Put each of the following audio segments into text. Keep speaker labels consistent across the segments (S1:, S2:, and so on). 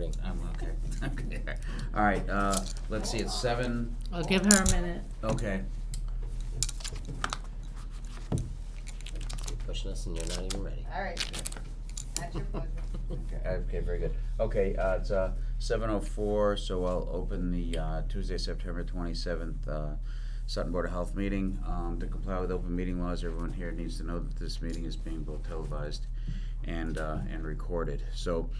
S1: waiting.
S2: Okay. Okay. All right, let's see, it's 7,
S3: I'll give her a minute.
S2: okay.
S1: You're pushing us and you're not even ready.
S4: All right, at your pleasure.
S2: Okay, very good. Okay, it's 7:04, so I'll open the Tuesday, September 27th Sutton Board of Health meeting. To comply with open meeting laws, everyone here needs to know that this meeting is being both televised and recorded. So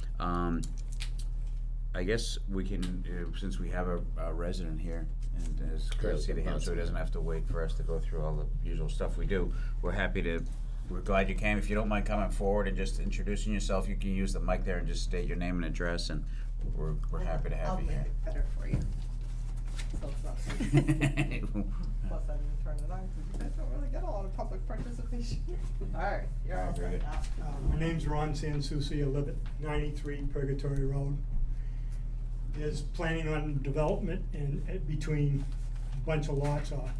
S2: I guess we can, since we have a resident here, and as courtesy to him, so he doesn't have to wait for us to go through all the usual stuff we do, we're glad you came. If you don't mind coming forward and just introducing yourself, you can use the mic there and just state your name and address, and we're happy to have you here.
S4: I'll make it better for you. So it's not. Plus I didn't turn it on because you guys don't really get a lot of public participation. All right, you're all
S2: Very
S4: set
S2: good.
S4: now.
S5: My name's Ron Sansucci. I live at 93 Purgatory Road. There's planning on development in between a bunch of lots. On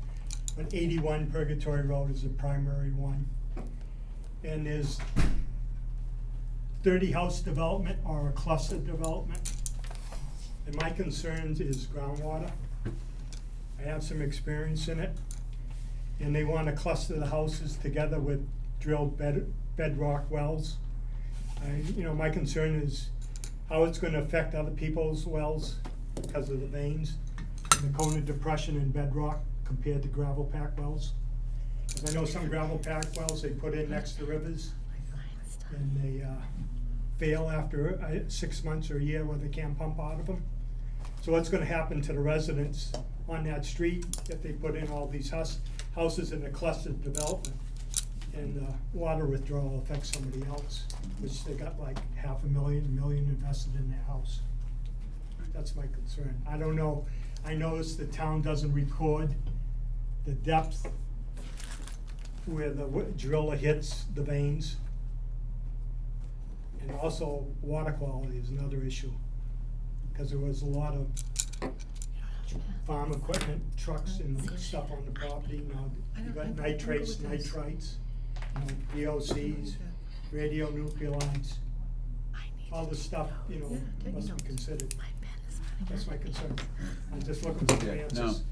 S5: 81 Purgatory Road is the primary one. And there's 30 house development or a cluster development. And my concerns is groundwater. I have some experience in it. And they want to cluster the houses together with drilled bedrock wells. My concern is how it's going to affect other people's wells because of the veins, and the cone of depression in bedrock compared to gravel pack wells. Because I know some gravel pack wells they put in next to rivers, and they fail after 6 months or a year where they can't pump out of them. So what's going to happen to the residents on that street if they put in all these houses in a clustered development? And water withdrawal affects somebody else, which they got like $500,000 invested in their house. That's my concern. I don't know, I noticed the town doesn't record the depth where the driller hits the veins. And also water quality is another issue, because there was a lot of farm equipment, trucks and stuff on the property. Now you got nitrates, nitrites, VOCs, radionuclides, all this stuff, must be considered. That's my concern. I'm just looking for the answers.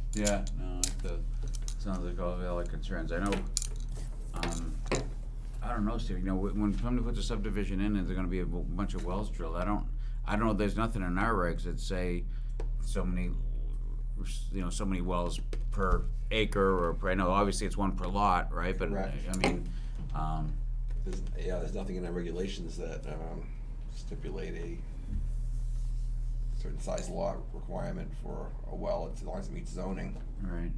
S2: Sounds like all the other concerns. I know, I don't know, Steve, when somebody puts a subdivision in and there's gonna be a bunch of wells drilled, I don't know, there's nothing in our regs that say so many wells per acre or per, I know obviously it's one per lot, right? But
S6: Correct.
S2: I mean,
S6: there's nothing in the regulations that stipulate a certain size lot requirement for a well, as long as it meets zoning.
S2: right,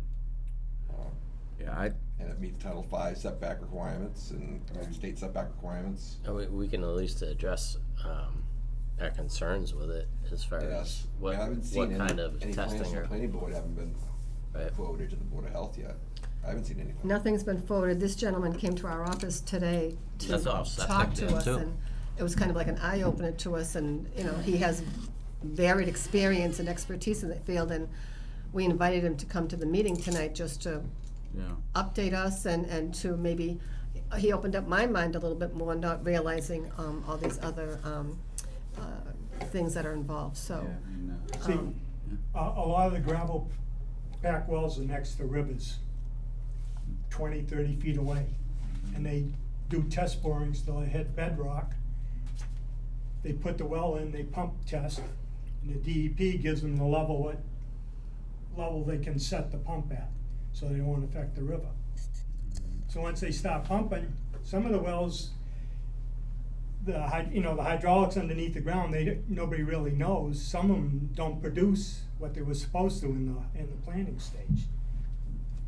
S6: And it meets Title V setback requirements and state setback requirements.
S1: We can at least address our concerns with it as far
S6: Yes.
S1: as what
S6: I haven't seen
S1: kind of
S6: any plans
S1: testing
S6: from
S1: or.
S6: the planning board haven't been
S1: Right.
S6: forwarded to the Board of Health yet. I haven't seen anything.
S7: Nothing's been forwarded. This gentleman came to our office today to
S1: That's all septic
S7: talk to
S1: then,
S7: us,
S1: too.
S7: and it was kind of like an eye-opener to us, and, he has varied experience and expertise in that field, and we invited him to come to the meeting tonight just to
S2: yeah.
S7: update us and to maybe, he opened up my mind a little bit more, not realizing all these other things that are involved, so.
S2: Yeah,
S5: See, a lot of the gravel pack wells are next to rivers, 20, 30 feet away. And they do test borings till they hit bedrock. They put the well in, they pump test, and the DEP gives them the level, what level they can set the pump at, so they won't affect the river. So once they stop pumping, some of the wells, the hydraulics underneath the ground, nobody really knows. Some of them don't produce what they were supposed to in the planning stage.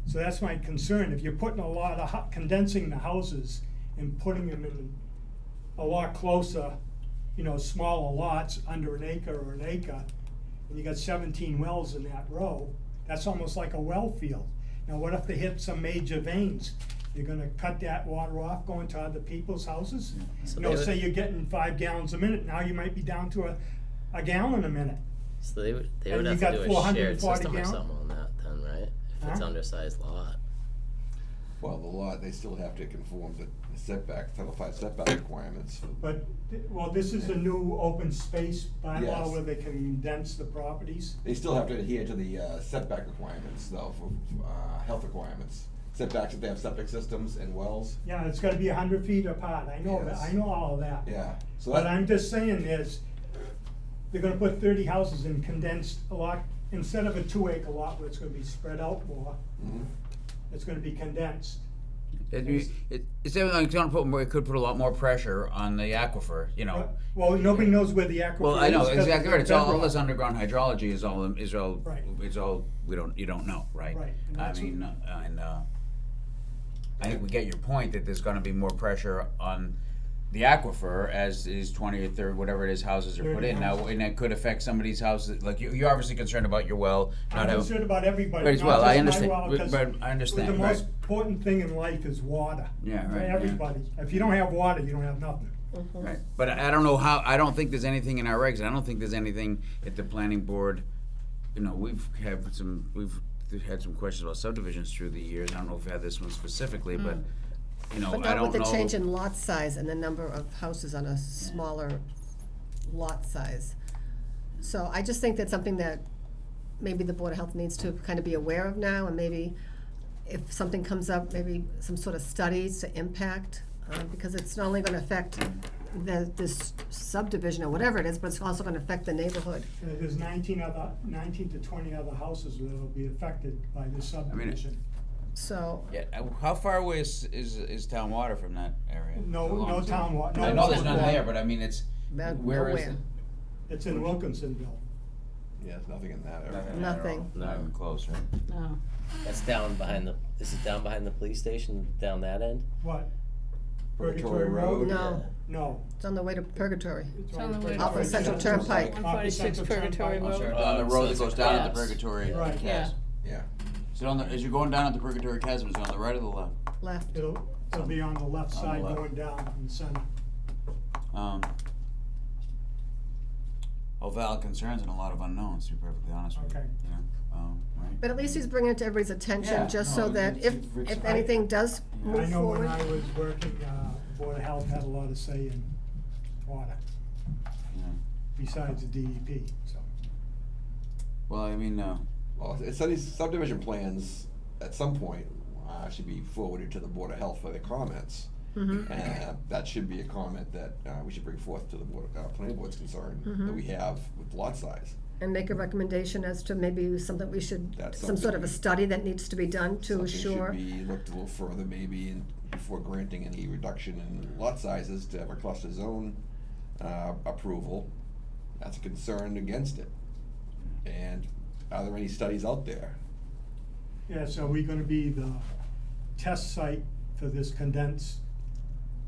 S5: So that's my concern. If you're putting a lot of condensing the houses and putting them in a lot closer, smaller lots under an acre or an acre, and you got 17 wells in that row, that's almost like a well field. Now, what if they hit some major veins? You're gonna cut that water off going to other people's houses?
S1: So
S5: Say you're getting 5 gallons a minute, now you might be down to a gallon a minute.
S1: So they would
S5: And
S1: have
S5: you
S1: to
S5: got
S1: do a shared
S5: 440
S1: system or
S5: gallon?
S1: something on that then, right? If it's
S5: Huh?
S1: undersized lot.
S6: Well, the lot, they still have to conform to the setback, Title V setback requirements.
S5: But, well, this is a new open space bylaw
S6: Yes.
S5: where they can condense the properties.
S6: They still have to adhere to the setback requirements, though, for health requirements. Setbacks if they have septic systems and wells.
S5: Yeah, it's gotta be 100 feet apart, I know that, I know all of that.
S6: Yeah, so
S5: But
S6: that,
S5: I'm just saying is, they're gonna put 30 houses in condensed a lot, instead of a 2-acre lot where it's gonna be spread out more,
S6: Mhm.
S5: it's gonna be condensed.
S2: It's gonna put more, it could put a lot more pressure on the aquifer, you know.
S5: Well, nobody knows where the aquifer is.
S2: Well, I know,
S5: 'cause
S2: exactly
S5: the
S2: right, it's all
S5: bedrock.
S2: this underground hydrology is all,
S5: Right.
S2: it's all, you don't know, right?
S5: Right, and
S2: I
S5: that's
S2: mean, I think we get your point that there's gonna be more pressure on the aquifer as is 20 or 30, whatever it is, houses are put
S5: 30
S2: in now,
S5: houses.
S2: and that could affect somebody's houses, like you're obviously concerned about your well,
S5: I'm
S2: not having.
S5: concerned about everybody,
S2: Right,
S5: not
S2: well, I
S5: just my
S2: understand,
S5: well, 'cause
S2: but I understand,
S5: the
S2: right.
S5: most important thing in life is water.
S2: Yeah,
S5: For
S2: right, yeah.
S5: everybody. If you don't have water, you don't have nothing.
S2: Right, but I don't know how, I don't think there's anything in our regs, I don't think there's anything at the planning board, you know, we've had some questions about subdivisions through the years, I don't know if we had this one specifically, but, you know,
S7: But
S2: I
S7: not with
S2: don't
S7: the
S2: know.
S7: change in lot size and the number of houses on a smaller lot size. So I just think that's something that maybe the Board of Health needs to kind of be aware of now, and maybe if something comes up, maybe some sort of studies to impact, because it's not only gonna affect this subdivision or whatever it is, but it's also gonna affect the neighborhood.
S5: There's 19 to 20 other houses that will be affected by this subdivision.
S7: So,
S2: Yeah, how far away is town water from that area?
S5: No,
S2: How long
S5: no
S2: is it?
S5: town water.
S2: I know there's none there, but I mean, it's, where is
S7: nowhere.
S2: it?
S5: It's in Wilkinsonville.
S6: yeah, there's nothing in that area.
S2: Nothing.
S7: Nothing.
S2: Not even close, right?
S3: No.
S1: That's down behind the, is it down behind the police station, down that end?
S5: What?
S6: Purgatory Road?
S7: No,
S5: No.
S7: it's on the way to Purgatory.
S3: It's on the way to
S7: Off of Central
S3: Purgatory.
S7: Turnpike.
S3: 146
S5: Off of Central
S3: Purgatory
S5: Turnpike.
S3: Road.
S2: On the road that goes down at the
S3: Yes.
S2: Purgatory.
S5: Right.
S2: Chasm.
S6: Yeah.
S2: Is it on the, as you're going down at the Purgatory Chasm, is it on the right or the left?
S7: Left.
S5: It'll be on the left
S2: On the
S5: side
S2: left.
S5: going down in the center.
S2: All valid concerns and a lot of unknowns, to be perfectly honest with you.
S5: Okay.
S2: You know, right?
S7: But at least he's bringing it to everybody's attention,
S2: Yeah,
S7: just
S2: no,
S7: so that
S2: it's-
S7: if
S2: it's-
S7: anything does
S5: I
S7: move
S5: know when
S7: forward.
S5: I was working, Board of Health had a lot to say in water,
S2: Yeah.
S5: besides the DEP, so.
S2: Well, I mean,
S6: Well, so these subdivision plans, at some point, should be forwarded to the Board of Health for their comments.
S7: Mhm.
S6: And that should be a comment that we should bring forth to the Board, Planning Board's concern,
S7: Mhm.
S6: that we have with lot size.
S7: And make a recommendation as to maybe something we should,
S6: That's
S7: some sort of a
S6: something-
S7: study that needs to be done to
S6: Something
S7: assure.
S6: should be looked a little further maybe before granting any reduction in lot sizes to have a cluster zone approval. That's a concern against it. And are there any studies out there?
S5: Yeah, so we're gonna be the test site for this condensed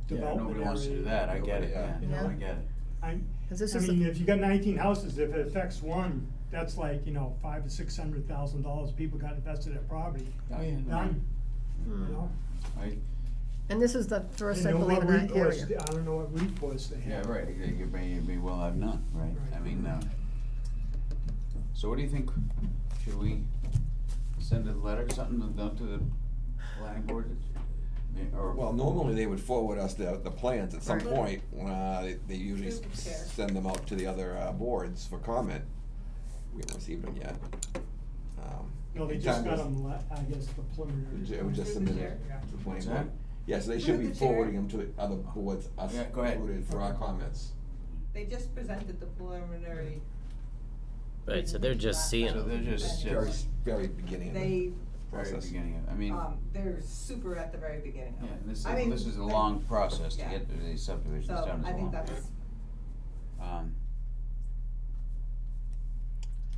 S2: yeah,
S5: development area.
S2: nobody wants to do that, I get it, yeah,
S6: Nobody,
S2: no, I
S7: yeah.
S2: get it.
S5: I
S7: 'Cause this
S5: I
S7: is
S5: mean,
S7: the-
S5: if you got 19 houses, if it affects one, that's like, $500,000 to $600,000 people got invested in property.
S2: Oh, yeah, no,
S5: Done,
S7: Hmm.
S5: you know?
S7: And this is the first, I
S5: And know
S7: believe, in
S5: what
S7: that
S5: recourse-
S7: area.
S5: I don't know what recourse they
S2: Yeah,
S5: have.
S2: right, you may well have none, right?
S5: Right.
S2: I mean, so what do you think, should we send a letter, something down to the planning board? Or,
S6: Well, normally they would forward us the plans at some
S7: Right.
S6: point. They usually
S4: Who cares?
S6: send them out to the other boards for comment. We haven't received them yet.
S5: No, they just got them, I guess, the preliminary.
S6: It was just
S4: Through the
S6: submitted
S4: chair.
S6: to the planning
S2: What's
S6: board.
S2: that?
S6: Yes, they should
S4: Through
S6: be
S4: the chair.
S6: forwarding them to other boards, us
S2: Yeah, go ahead.
S6: included, for our comments.
S4: They just presented the preliminary.
S1: Right, so they're just seeing
S2: So
S1: them.
S2: they're just,
S6: Very,
S2: yes,
S6: very beginning of the
S4: They,
S2: very
S6: process.
S2: beginning of, I mean,
S4: they're super at the very beginning of
S2: yeah,
S4: it.
S2: this
S4: I mean,
S2: is a
S4: but-
S2: long process to
S4: yeah.
S2: get these subdivisions
S4: So
S2: done, it's a
S4: I think
S2: long
S4: that's,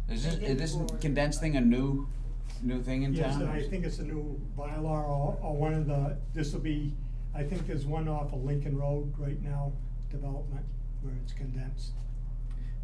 S2: Is
S4: They
S2: this,
S4: did
S2: is this
S4: forward.
S2: condensed thing a new thing in
S5: Yes,
S2: town?
S5: and I think it's a new bylaw or one of the, this'll be, I think there's one off of Lincoln Road right now, development, where it's condensed.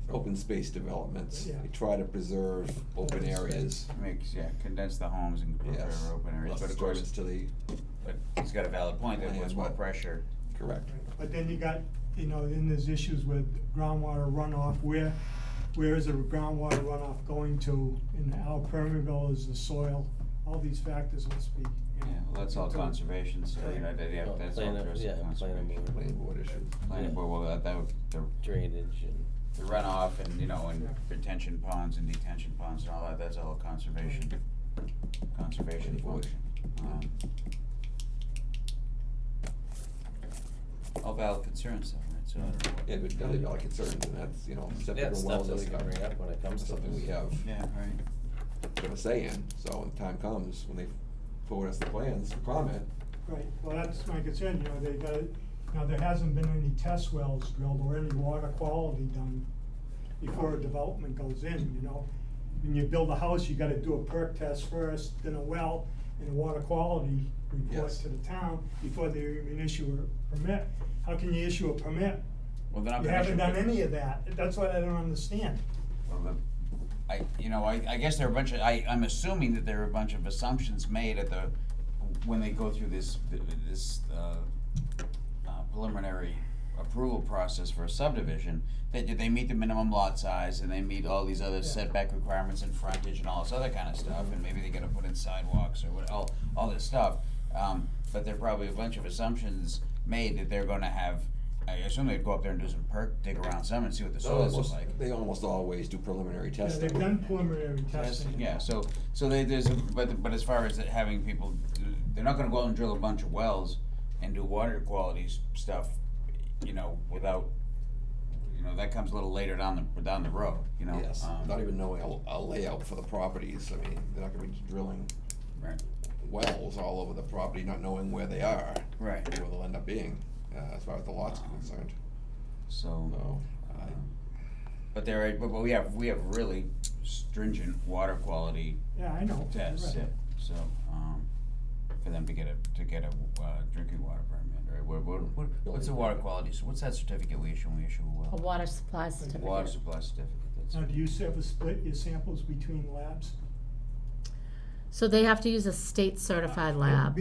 S6: Open space developments,
S5: Yeah.
S6: we try to preserve open
S5: Open space.
S6: areas.
S2: Makes, yeah, condense the homes and prepare
S6: Yes.
S2: open areas,
S6: Less
S2: but of course,
S6: disturbance to the,
S2: but he's got a valid point, that puts more
S6: But-
S2: pressure.
S6: correct.
S5: But then you got, then there's issues with groundwater runoff, where is the groundwater runoff going to? And how permeable is the soil all these factors must be, you
S2: Yeah,
S5: know.
S2: well, that's all
S5: considered.
S2: conservation, so, you know, that, yeah,
S1: Well,
S2: that's all
S1: planning-
S2: addressed
S1: yeah,
S2: in
S1: planning
S2: conservation.
S1: board.
S6: Planning board issues.
S2: Planning board, well, the
S1: Drainage and.
S2: runoff and, you know, and
S5: Yeah.
S2: retention ponds and detention ponds and all that, that's all conservation
S6: Planning board.
S2: function. All valid concerns though, right, so I don't know.
S6: Yeah, but definitely valid concerns, and that's, you know, septic
S1: Yeah,
S6: and
S1: stuff
S6: wells,
S1: that we
S6: that's
S1: can bring up when it comes to
S6: something we
S1: this.
S6: have
S2: Yeah, right.
S6: got a say in, so when the time comes, when they forward us the plans for comment,
S5: Right, well, that's my concern, you know, there hasn't been any test wells drilled or any water quality done before a development goes in, you know? When you build a house, you gotta do a perk test first, then a well, and a water quality report
S6: Yes.
S5: to the town before they even issue a permit. How can you issue a permit?
S2: Well, they're not
S5: You
S2: gonna
S5: haven't
S2: issue-
S5: done any of that, that's what I don't understand.
S2: Well, I guess there are a bunch of, I'm assuming that there are a bunch of assumptions made at the, when they go through this preliminary approval process for a subdivision, that they meet the minimum lot size and they meet all these other
S5: Yeah.
S2: setback requirements and frontage and all this other kind of stuff, and maybe they gotta put in sidewalks or what, all this stuff. But there are probably a bunch of assumptions made that they're gonna have, I assume they'd go up there and do some dig around some and see what the soils look like.
S6: they almost always do preliminary
S5: Yeah,
S6: testing.
S5: they've done preliminary testing.
S2: Yeah, so but as far as having people, they're not gonna go out and drill a bunch of wells and do water quality stuff, you know, without, you know, that comes a little later down the road, you know?
S6: Yes, not even knowing a layout for the properties, I mean, they're not gonna be drilling
S2: Right,
S6: wells all over the property, not knowing where they are.
S2: Right.
S6: Where they'll end up being, as far as the lot's concerned,
S2: so,
S6: so,
S2: but we have really stringent water quality
S5: Yeah, I know.
S2: tests,
S5: Right.
S2: so, for them to get a drinking water permit, right? What's the water quality, so what's that certificate we issue when we issue a well?
S3: A water supply certificate.
S2: Water supply certificate, that's.
S5: Now, do you ever split your samples between labs?
S3: So they have to use a state certified lab.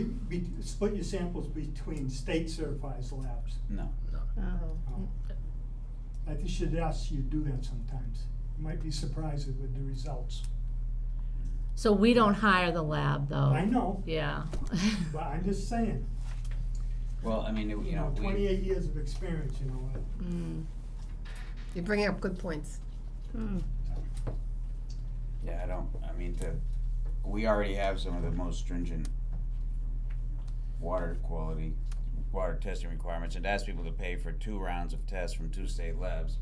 S5: Split your samples between state certified labs.
S2: No.
S3: Oh.
S5: I think should ask you to do that sometimes. You might be surprised with the results.
S3: So we don't hire the lab though.
S5: I know,
S3: Yeah.
S5: but I'm just saying,
S2: Well, I mean,
S5: you know, 28 years of experience, you know,
S3: Mm.
S7: You're bringing up good points.
S3: Mm.
S2: yeah, we already have some of the most stringent water testing requirements, and to ask people to pay for 2 rounds of tests from 2 state labs,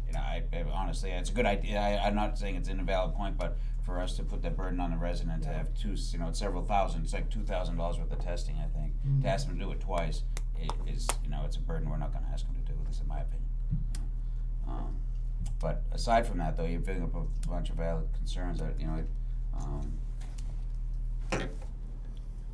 S2: you know, I honestly, it's a good idea, I'm not saying it's an invalid point, but for us to put that burden on the resident to
S5: Yeah.
S2: have it's several thousand, it's like $2,000 worth of testing, I think, to ask them to do it twice, it is, you know, it's a burden we're not gonna ask them to do, at least in my opinion. But aside from that, though, you're bringing up a bunch of valid concerns that, you know,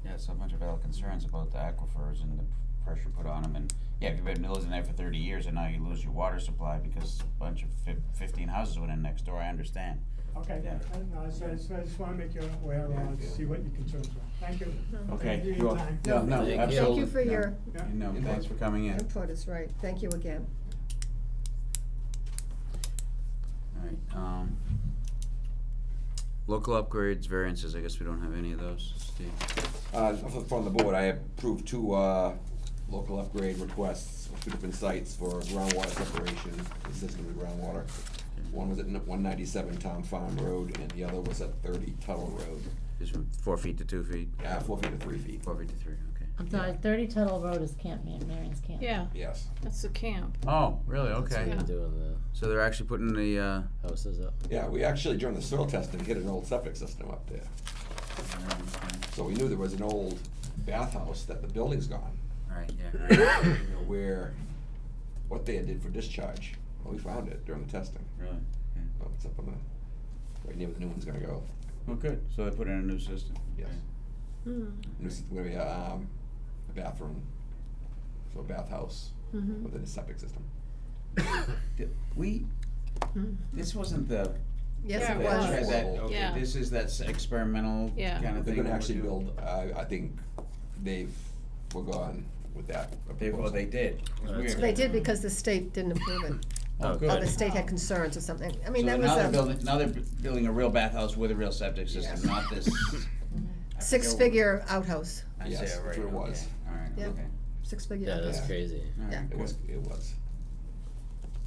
S2: yeah, it's a bunch of valid concerns about the aquifers and the pressure put on them, and, yeah, if you've been living there for 30 years and now you lose your water supply because a bunch of 15 houses went in next door, I understand.
S5: okay.
S2: Yeah.
S5: No, I just wanna make you aware, see what your concerns are. Thank you.
S2: Okay,
S5: Thank you for
S2: you're
S5: your
S2: wel-
S5: time.
S2: No, no,
S1: Thank you.
S2: absolutely.
S7: Thank you for
S2: no.
S7: your
S5: Yeah.
S2: No, thanks for coming in.
S7: input, is right. Thank you again.
S2: Alright, local upgrades, variances, I guess we don't have any of those, Steve.
S6: from the board, I approved 2, local upgrade requests for 2 different sites for groundwater separation, consistent with groundwater. One was at 197 Town Farm Road, and the other was at 30 Tuttle Road.
S2: Just from 4 feet to 2 feet?
S6: 4 feet to 3 feet.
S2: 4 feet to 3, okay.
S3: I'm sorry, 30 Tuttle Road is Marion's Camp.
S8: Yeah,
S6: Yes.
S8: that's the camp.
S2: Oh, really,
S1: That's
S2: okay.
S1: what they're doing
S2: So they're actually putting the,
S1: houses up.
S6: Yeah, we actually, during the soil testing, hit an old septic system up there. So we knew there was an old bathhouse that the building's gone.
S2: right, yeah,
S6: We didn't know what they did for discharge. Well, we found it during the testing.
S2: really, okay.
S6: Well, it's up on right near where the new one's gonna go.
S2: Well, good, so they put in a new system.
S6: Yes.
S7: Mm.
S6: New system, gonna be a bathroom, so a bathhouse
S7: Mhm.
S6: within a septic system.
S2: This wasn't the.
S7: Yes,
S8: Yeah,
S7: it
S8: it
S7: was.
S8: was.
S2: That, okay,
S8: Yeah.
S2: this is that experimental
S8: Yeah.
S2: kind of
S6: They're
S2: thing.
S6: gonna
S2: we're
S6: actually
S2: doing?
S6: build, I think we're gone with that.
S2: They did. 'Cause we
S1: That's
S2: were-
S7: They did because the state didn't approve it.
S2: Oh,
S7: Or
S2: good.
S7: the state had concerns or something. I mean,
S2: So
S7: that
S2: now
S7: was
S2: they're building a real bathhouse with a real septic system,
S7: Yes.
S2: not this. I forget
S7: Six-figure outhouse,
S2: I see
S6: Yes,
S2: it
S6: that's
S2: right,
S6: what it was.
S2: okay, alright,
S7: Yep.
S2: okay,
S7: six-figure
S1: Yeah,
S7: outhouse.
S1: that's crazy.
S2: alright,
S7: Yeah.
S6: It
S2: good.
S6: was, it was.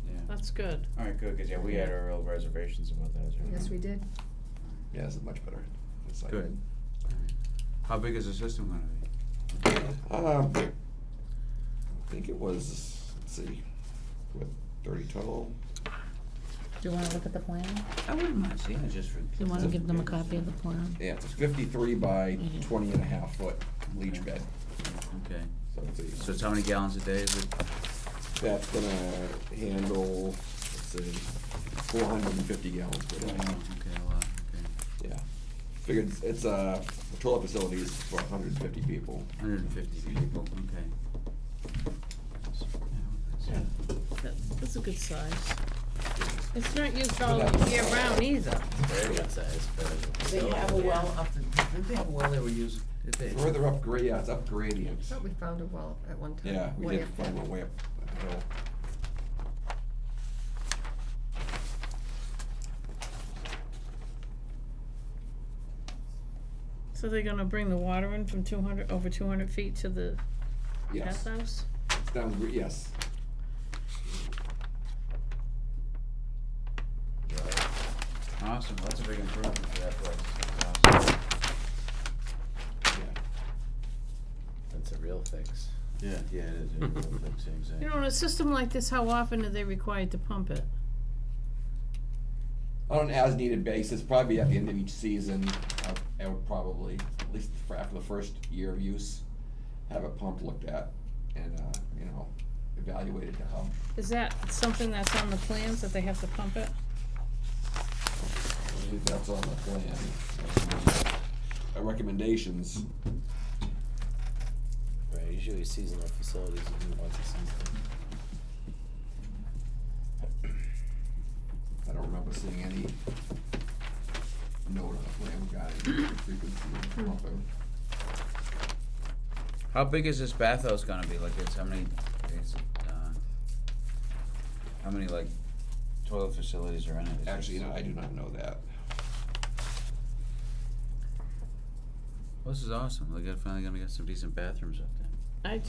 S2: Yeah,
S3: That's good.
S2: alright, good, cause yeah, we had our real reservations about that, as you
S7: Yes,
S2: know.
S7: we did.
S6: Yeah, it's much better. It's like-
S2: Good. How big is the system gonna be?
S6: I think it was, let's see, what, 30 total?
S3: Do you wanna look at the plan?
S2: I wouldn't mind seeing it just for.
S3: Do you wanna give them a copy of the plan?
S6: Yeah, it's 53 by 20 and a half foot leach
S2: Okay.
S6: bed.
S2: Okay,
S6: So it's a,
S2: so it's how many gallons a day is it?
S6: that's gonna handle, let's see, 450 gallons per
S2: Oh,
S6: day.
S2: okay, a lot, okay.
S6: Yeah. Figured it's the toilet facilities for 150 people.
S2: 150 people, okay.
S3: That's a good size. It's not used all
S6: But that's-
S3: year round either.
S1: Very good size for a
S2: They have a
S1: facility.
S2: well up, didn't they have a well they were using? Did they?
S6: Further up grade, yeah, it's up gradient.
S7: I thought we found a well at one time.
S6: Yeah, we
S7: way
S6: did
S7: up there.
S6: find one way up the hill.
S3: So they're gonna bring the water in from over 200 feet to the
S6: Yes,
S3: bathhouse?
S6: it's down, yes.
S2: Awesome, well, that's a big improvement for that place, that's awesome.
S6: Yeah.
S1: That's a real fix.
S2: Yeah, yeah, it is, it will fix it, exactly.
S3: You know, in a system like this, how often are they required to pump it?
S6: On an as-needed basis, probably at the end of each season, I would probably, at least for after the first year of use, have a pump looked at and, you know, evaluated to how.
S3: Is that something that's on the plans, that they have to pump it?
S6: I believe that's on the plan. Recommendations,
S1: Right, usually seasonal facilities you do once a season.
S6: I don't remember seeing any note on the plan regarding frequency of pumping.
S2: How big is this bathhouse gonna be, like, it's, how many, how many, like, toilet facilities are in it? Is
S6: Actually,
S2: this-
S6: no, I do not know that.
S2: Well, this is awesome, they got, finally gonna get some decent bathrooms up there.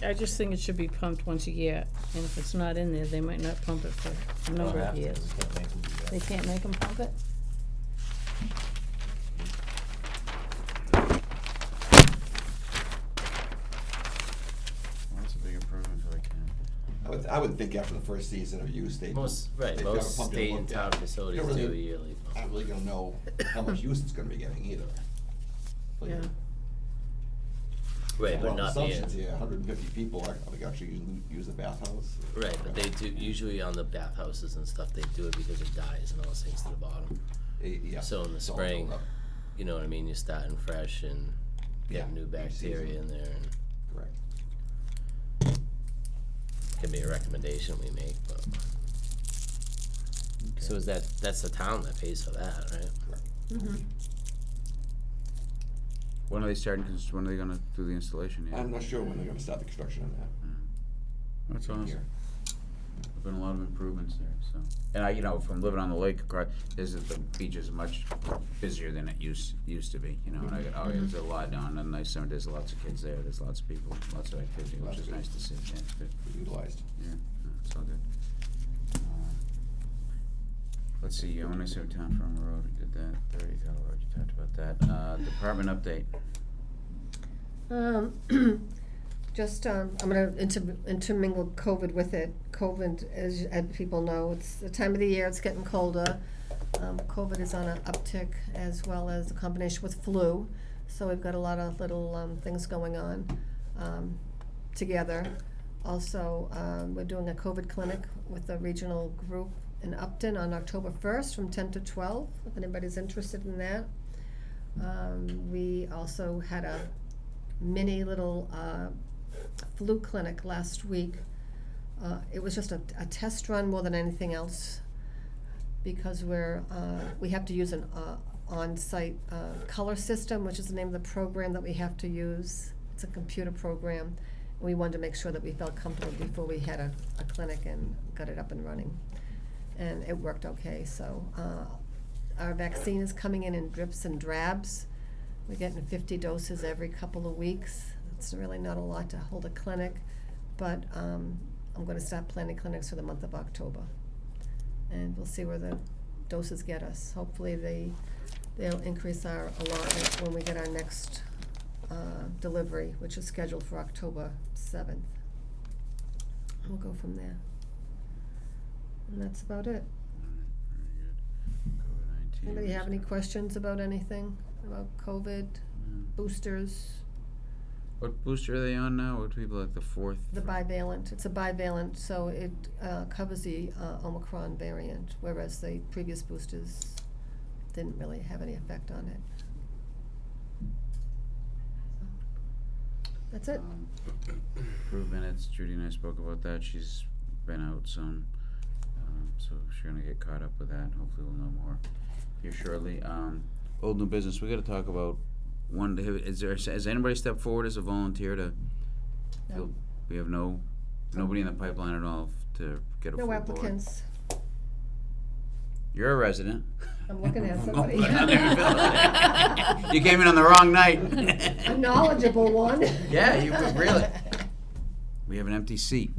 S3: I just think it should be pumped once a year, and if it's not in there, they might not pump it for a number of years. They can't make them pump it?
S2: Well, that's a big improvement for the camp.
S6: I would think after the first season of use, they'd.
S1: Most, right,
S6: they'd have a
S1: most
S6: pump in
S1: state and
S6: looked
S1: town
S6: at.
S1: facilities
S6: You don't
S1: do a
S6: really-
S1: yearly pump.
S6: Not really gonna know how much use it's gonna be getting either. But
S3: Yeah.
S1: Right,
S6: a
S1: but
S6: lot of
S1: not the,
S6: assumptions here, 150 people are actually use the bathhouse.
S1: right, but they do, usually on the bathhouses and stuff, they do it because it dies and all sinks to the bottom.
S6: Yeah.
S1: So in the
S6: it's all
S1: spring,
S6: built up.
S1: you know what I mean, you're starting fresh and
S6: Yeah,
S1: getting new
S6: each
S1: bacteria
S6: season.
S1: in there, and
S6: Correct.
S1: can be a recommendation we make, but. So is that's the town that pays for that, right?
S7: Mm-hmm.
S2: When are they starting, when are they gonna do the installation yet?
S6: I'm not sure when they're gonna start the construction on that.
S2: That's awesome.
S6: Here.
S2: There've been a lot of improvements there, so. And I, you know, from living on the lake, across, the beach is much busier than it used to be, you know, and there's a lot down, and nice summer, there's lots of kids there, there's lots of people, lots of activity, which
S6: That's
S2: is
S6: good.
S2: nice to see, yeah, it's good,
S6: Utilized.
S2: yeah, no, it's all good. Let's see, I wanna say Town Farm Road, we did that, 30 Kettle Road, you talked about that, department update.
S7: Just, I'm gonna intermingle COVID with it. COVID, as people know, it's the time of the year, it's getting colder. COVID is on an uptick as well as a combination with flu. So we've got a lot of little, things going on, together. Also, we're doing a COVID clinic with a regional group in Upton on October 1st from 10 to 12, if anybody's interested in that. We also had a mini little flu clinic last week. It was just a test run more than anything else, because we have to use an on-site color system, which is the name of the program that we have to use. It's a computer program. We wanted to make sure that we felt comfortable before we had a clinic and got it up and running. And it worked okay, so our vaccine is coming in drips and drabs. We're getting 50 doses every couple of weeks. It's really not a lot to hold a clinic, but I'm gonna start planning clinics for the month of October. And we'll see where the doses get us. Hopefully they'll increase our allotment when we get our next delivery, which is scheduled for October 7th. We'll go from there. And that's about it.
S2: COVID-19.
S7: Anybody have any questions about anything, about COVID, boosters?
S2: What booster are they on now? What people like the fourth?
S7: The bivalent, it's a bivalent, so it covers the Omicron variant, whereas the previous boosters didn't really have any effect on it. That's it.
S2: Approved minutes, Judy and I spoke about that, she's been out some, so she's gonna get caught up with that, hopefully we'll know more here shortly. Old new business, we gotta talk about has anybody stepped forward as a volunteer to
S7: No.
S2: fill? We have nobody in the pipeline at all to get a full
S7: No
S2: board?
S7: applicants.
S2: You're a resident.
S7: I'm looking at
S2: Go
S7: somebody.
S2: down there and fill it. You came in on the wrong night.
S7: A knowledgeable one.
S2: Yeah, you could really. We have an empty seat.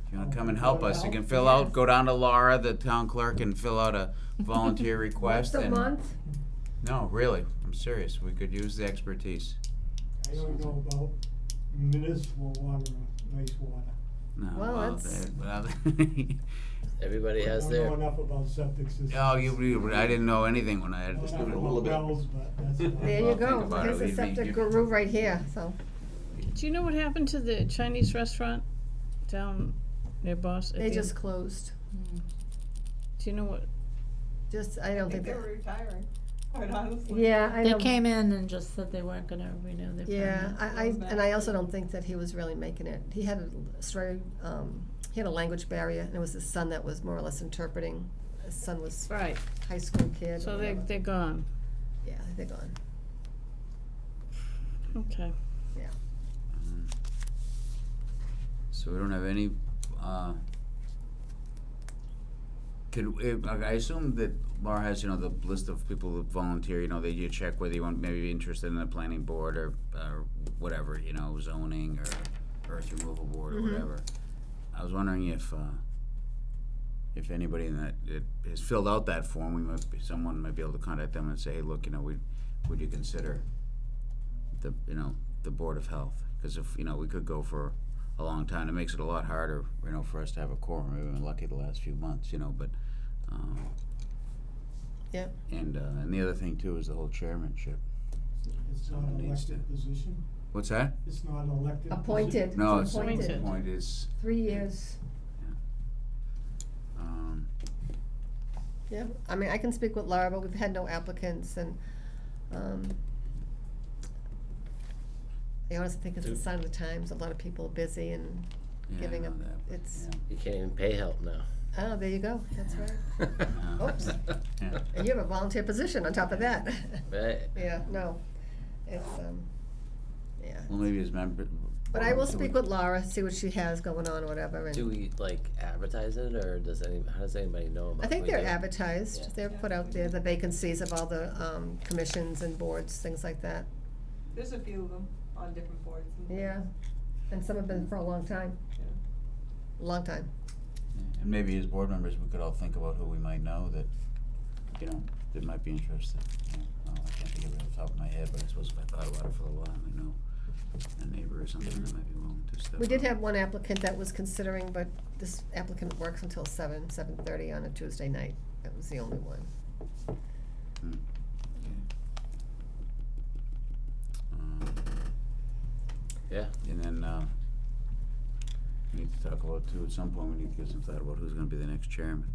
S2: If you wanna come and help us, you can fill out, go down to Laura, the town clerk, and fill out a volunteer request.
S7: Once a
S2: and-
S7: month?
S2: No, really, I'm serious, we could use the expertise.
S5: I don't know about municipal water or wastewater.
S2: No,
S7: Well,
S2: well,
S7: that's-
S1: Everybody has
S5: I
S1: their.
S5: don't know enough about septic systems.
S2: Oh, I didn't know anything when I had.
S5: Just
S6: give it a little bit.
S5: Wells, but that's about
S7: There
S5: it.
S7: you
S2: Well,
S7: go.
S2: think about
S7: Here's
S2: it.
S7: a
S2: You
S7: septic
S2: mean-
S7: guru right here, so.
S3: Do you know what happened to the Chinese restaurant down near Boston?
S7: They just closed.
S3: Do you know what?
S7: Just, I
S4: I
S7: don't
S4: think
S7: think
S4: they were
S7: that.
S4: retiring, quite honestly.
S7: Yeah, I
S8: They
S7: don't.
S8: came in and just said they weren't gonna renew their
S7: Yeah,
S8: permit.
S7: and I also don't think that he was really making it. He had he had a language barrier, and it was his son that was more or less interpreting. His son was
S3: Right,
S7: a high school kid.
S3: so
S7: or
S3: they're
S7: whatever.
S3: gone.
S7: Yeah, they're gone.
S3: Okay.
S7: Yeah.
S2: So we don't have any, I assume that Laura has, the list of people who volunteer, that you check whether you want, maybe be interested in the planning board or whatever, zoning or earth removal board or
S7: Mhm.
S2: whatever. I was wondering if anybody in that has filled out that form, someone might be able to contact them and say, hey, look, would you consider the Board of Health? Because if, we could go for a long time, it makes it a lot harder, for us to have a quorum. We've been lucky the last few months, but,
S7: Yeah.
S2: and the other thing too is the whole chairmanship.
S5: It's not
S2: Someone
S5: an
S2: needs
S5: elected position.
S2: What's that?
S5: It's not an elected position.
S7: Appointed.
S2: No,
S7: It's
S2: it's,
S7: appointed.
S2: the point is,
S7: 3 years. Yeah, I mean, I can speak with Laura, but we've had no applicants, and, I honestly think it's a sign of the times. A lot of people are busy and
S2: yeah, I
S7: giving
S2: know
S7: up.
S2: that, but,
S7: It's,
S1: You can't even pay help now.
S7: oh, there you go. That's right.
S2: yeah.
S7: Oops.
S2: Yeah.
S7: And you have a volunteer position on top of that.
S1: Right.
S7: Yeah, no, it's, yeah.
S2: Well, maybe as member.
S7: But I will speak with Laura, see what she has going on or whatever,
S1: Do
S7: and
S1: we advertise it, or how does anybody know about it?
S7: I think
S1: We
S7: they're
S1: do?
S7: advertised.
S1: Yeah.
S7: They're put out there, the vacancies of all the, commissions and boards, things like that.
S4: There's a few of them on different boards. and
S7: Yeah,
S4: things.
S7: and some have been for a long time.
S4: Yeah.
S7: Long time.
S2: And maybe as board members, we could all think about who we might know that, that might be interested. I can't think of it off the top of my head, but I suppose if I thought about it for a while, I know a neighbor or something that might be willing to step
S7: We did
S2: up.
S7: have one applicant that was considering, but this applicant works until 7:30 on a Tuesday night. That was the only one.
S2: Hmm.
S1: Yeah.
S2: And then, we need to talk about too, at some point, we need to give some thought about who's gonna be the next chairman.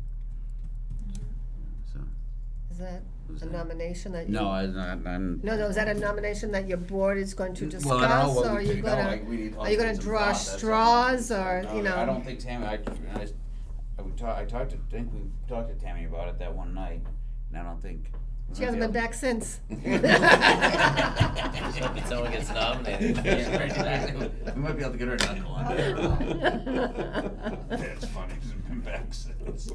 S2: So,
S7: Is that
S2: Who's
S7: a
S2: that?
S7: nomination that you?
S2: no, I'm.
S7: No, is that a nomination that your board is going to discuss,
S2: Well, I don't know what
S7: or are
S2: we
S7: you
S2: could-
S7: gonna?
S2: no, like, we need
S7: are you gonna
S2: alternates and
S7: draw
S2: that's all.
S7: straws, or,
S2: No,
S7: you know?
S2: I don't think Tammy, I think we talked to Tammy about it that one night, and I don't think.
S7: She hasn't been back since.
S1: Just hoping someone gets nominated.
S2: Yeah, exactly. We might be able to get her an uncle on there. That's funny, she's been back since.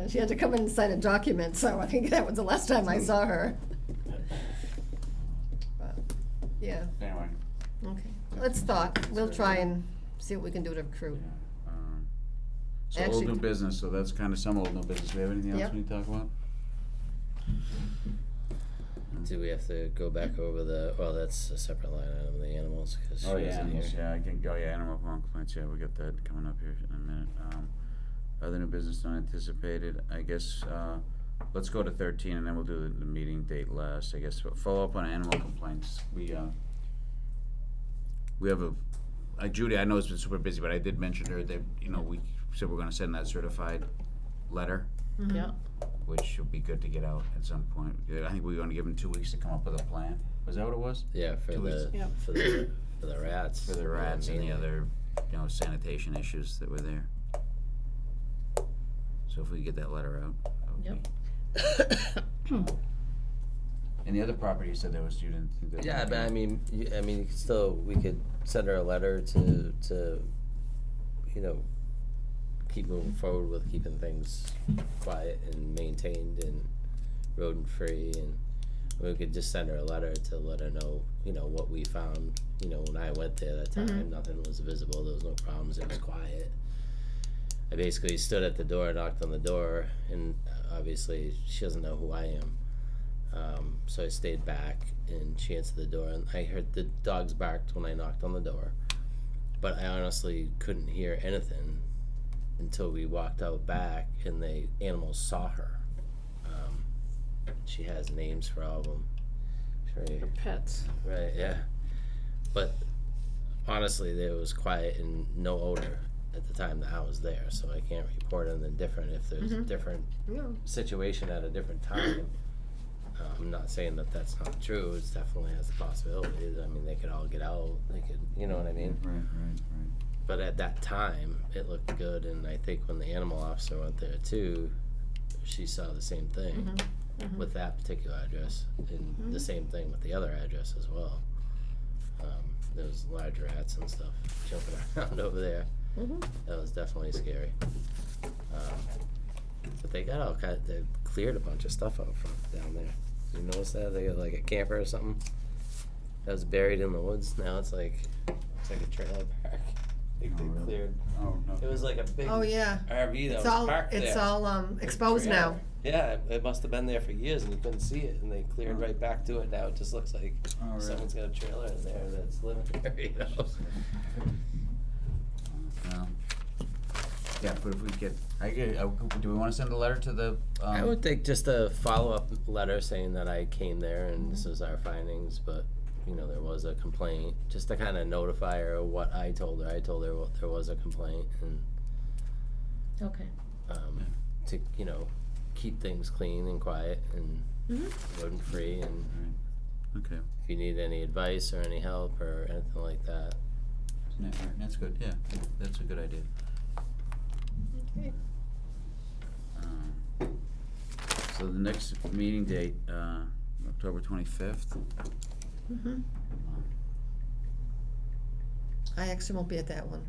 S7: She had to come in and sign a document, so I think that was the last time I saw her. Yeah,
S2: Anyway.
S7: okay. Let's talk. We'll try and see what we can do to recruit.
S2: Yeah, so old
S7: Actually-
S2: new business, so that's kinda some old new business. We have anything else
S7: Yep.
S2: we need to talk about?
S1: Do we have to go back over that's a separate line item, the animals, cause she
S2: Oh,
S1: wasn't
S2: yeah, animals,
S1: here.
S2: yeah, I can, animal complaints, yeah, we got that coming up here in a minute. Other new business not anticipated, I guess, let's go to 13 and then we'll do the meeting date last, I guess. Follow up on animal complaints, we have Judy, I know it's been super busy, but I did mention to her that, we said we're gonna send that certified letter,
S8: Yeah.
S2: which would be good to get out at some point. I think we were gonna give them 2 weeks to come up with a plan, was that what it was?
S1: Yeah, for
S2: 2 weeks.
S1: the,
S3: Yep.
S1: for the rats.
S2: For the rats and the
S1: mainly.
S2: other, sanitation issues that were there. So if we get that letter out. that would be- And the other property, you said there was, you didn't think that.
S1: Yeah, but I mean, still, we could send her a letter to, keep moving forward with keeping things quiet and maintained and rodent free, and we could just send her a letter to let her know, what we found. When I went there that time, nothing was visible, there was no problems, it was quiet. I basically stood at the door, knocked on the door, and obviously she doesn't know who I am. So I stayed back and she answered the door, and I heard the dogs barked when I knocked on the door, but I honestly couldn't hear anything until we walked out back and the animals saw her. She has names for all of them.
S3: For pets.
S1: Right, yeah. But honestly, there was quiet and no odor at the time that I was there, so I can't report anything different if there's a different
S7: Yeah.
S1: situation at a different time. I'm not saying that that's not true, it definitely has the possibility. I mean, they could all get out, they could, you know what I mean?
S2: Right.
S1: But at that time, it looked good, and I think when the animal officer went there too, she saw the same thing with that particular address, and the same thing with the other address as well. There was large rats and stuff jumping around over there. That was definitely scary. But they got they cleared a bunch of stuff out front down there. You notice that? They got like a camper or something that was buried in the woods. Now it's like a trailer park. I think they cleared.
S2: Oh, no.
S1: It was like a big
S7: Oh, yeah.
S1: RV that
S7: It's
S1: was
S7: all,
S1: parked there.
S7: it's all, exposed now.
S1: Trailer. Yeah, it must have been there for years and you couldn't see it, and they cleared right back to it. Now it just looks like
S2: Oh, really?
S1: someone's got a trailer in there that's living there,
S2: Well, yeah, but if we get, do we wanna send a letter to the,
S1: I would think just a follow-up letter saying that I came there and this is our findings, but, there was a complaint, just to kinda notify her of what I told her. I told her there was a complaint, and,
S8: Okay.
S1: to, keep things clean and quiet and rodent-free, and
S2: Okay,
S1: if you need any advice or any help or anything like that.
S2: yeah, alright, that's good, yeah, that's a good idea.
S7: Okay.
S2: So the next meeting date, October 25th.
S7: I actually won't be at that one.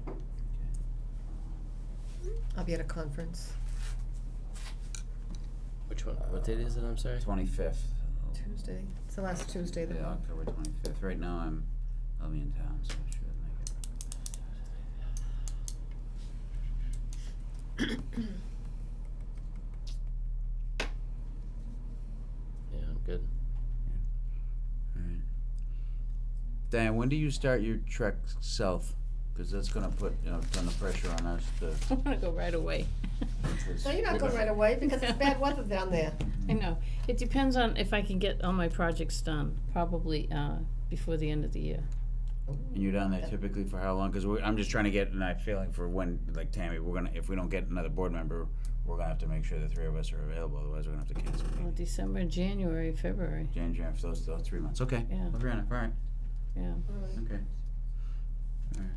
S7: I'll be at a conference.
S1: Which one? What date is it? I'm sorry.
S2: 25th.
S7: Tuesday. It's the last Tuesday of the
S2: Yeah,
S7: month.
S2: October 25th. Right now I'll be in town, so I should make it.
S1: Yeah, I'm good.
S2: Alright. Diane, when do you start your trek south? Cause that's gonna put, a ton of pressure on us to.
S3: I wanna go right away.
S7: No, you're not going right away because it's bad weather down there.
S3: I know. It depends on if I can get all my projects done, probably, before the end of the year.
S2: And you're down there typically for how long? Cause I'm just trying to get a feeling for when, like Tammy, if we don't get another board member, we're gonna have to make sure the three of us are available, otherwise we're gonna have to cancel.
S3: Well, December, January, February,
S2: January, for those 3 months, okay.
S3: Yeah.
S2: Well, fair enough, alright,
S3: yeah.
S2: okay. Alright.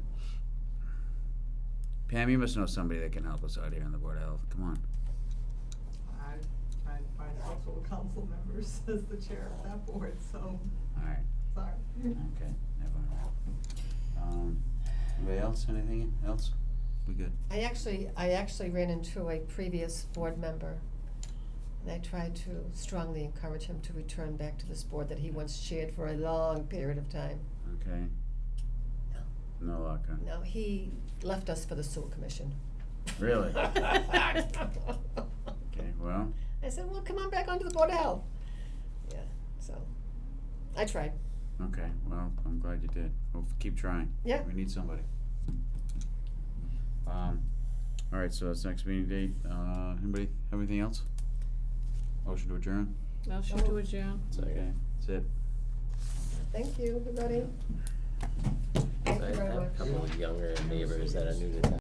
S2: Pam, you must know somebody that can help us out here on the Board of Health, come on.
S4: I tried to find cultural council members as the chair of that board, so,
S2: Alright,
S4: sorry.
S2: okay, never mind. Anybody else, anything else? We good?
S7: I actually ran into a previous board member And I tried to strongly encourage him to return back to this board that he once chaired for a long period of time.
S2: Okay. No luck, huh?
S7: No, he left us for the sewer commission.
S2: Really? Okay, well,
S7: I said, well, come on back onto the Board of Health. Yeah, so, I tried.
S2: okay, well, I'm glad you did. We'll keep trying.
S7: Yeah.
S2: We need somebody. All right, so that's next meeting date. Anybody have anything else? Motion to adjourn?
S3: Motion to adjourn.
S2: Okay, that's it.
S7: Thank you, everybody. Thank
S1: So
S7: you
S1: I
S7: very
S1: have a
S7: much.
S1: couple of younger neighbors that are new to town.